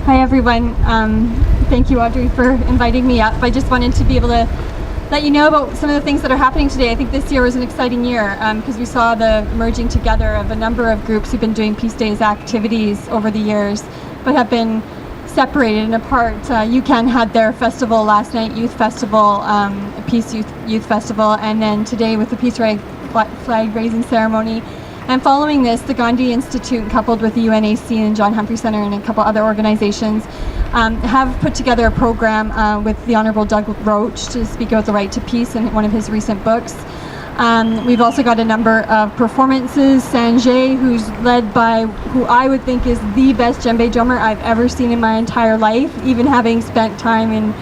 Hi everyone. Thank you, Audrey, for inviting me up. I just wanted to be able to let you know about some of the things that are happening today. I think this year was an exciting year because we saw the merging together of a number of groups who've been doing Peace Days activities over the years, but have been separated and apart. UCAN had their festival last night, Youth Festival, Peace Youth Festival, and then today with the Peace Flag raising ceremony. And following this, the Gandhi Institute, coupled with the UNAC and John Humphrey Centre and a couple other organizations, have put together a program with the Honourable Doug Roach to speak about the right to peace in one of his recent books. We've also got a number of performances. Sanjay, who's led by who I would think is the best djembe drummer I've ever seen in my entire life, even having spent time in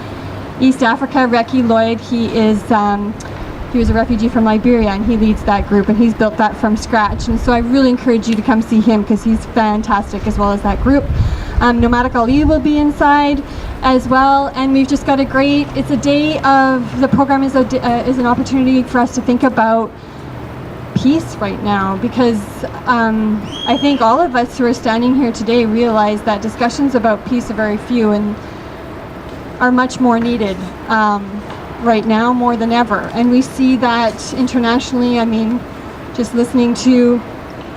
East Africa. Reki Lloyd, he was a refugee from Liberia, and he leads that group, and he's built that from scratch. And so I really encourage you to come see him because he's fantastic, as well as that group. Nomadic Ali will be inside as well, and we've just got it's a day of, the program is an opportunity for us to think about peace right now, because I think all of us who are standing here today realize that discussions about peace are very few and are much more needed right now, more than ever. And we see that internationally. I mean, just listening to,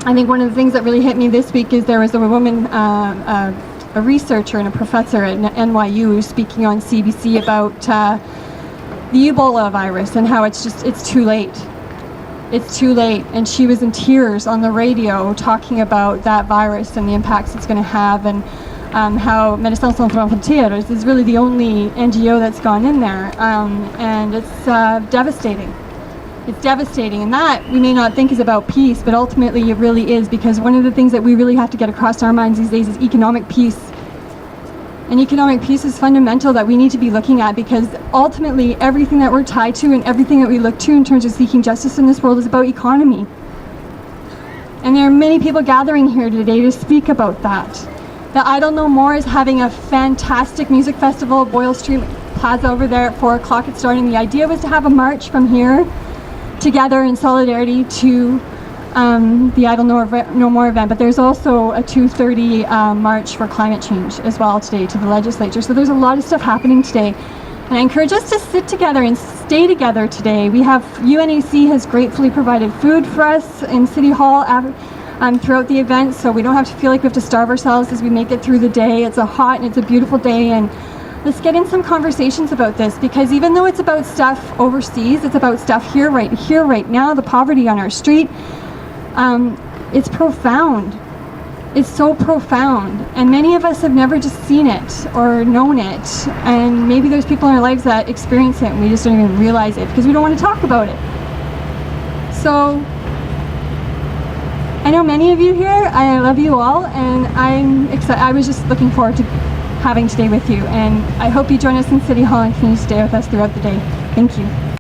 I think one of the things that really hit me this week is there was a woman, a researcher and a professor at NYU who's speaking on CBC about the Ebola virus and how it's too late. It's too late. And she was in tears on the radio talking about that virus and the impacts it's going to have, and how Médecins Sans Frontières is really the only NGO that's gone in there, and it's devastating. It's devastating, and that we may not think is about peace, but ultimately it really is, because one of the things that we really have to get across our minds these days is economic peace. And economic peace is fundamental, that we need to be looking at, because ultimately everything that we're tied to and everything that we look to in terms of seeking justice in this world is about economy. And there are many people gathering here today to speak about that. The Idle No More is having a fantastic music festival, Boyle Street Plaza over there at 4 o'clock. It's starting. The idea was to have a march from here together in solidarity to the Idle No More event, but there's also a 2:30 march for climate change as well today to the legislature. So there's a lot of stuff happening today. And I encourage us to sit together and stay together today. We have, UNAC has gratefully provided food for us in City Hall throughout the event, so we don't have to feel like we have to starve ourselves as we make it through the day. It's a hot and it's a beautiful day, and let's get in some conversations about this, because even though it's about stuff overseas, it's about stuff here right now. The poverty on our street, it's profound. It's so profound, and many of us have never just seen it or known it, and maybe there's people in our lives that experience it and we just don't even realize it because we don't want to talk about it. So I know many of you here. I love you all, and I'm excited. I was just looking forward to having today with you, and I hope you join us in City Hall and continue to stay with us throughout the day. Thank you.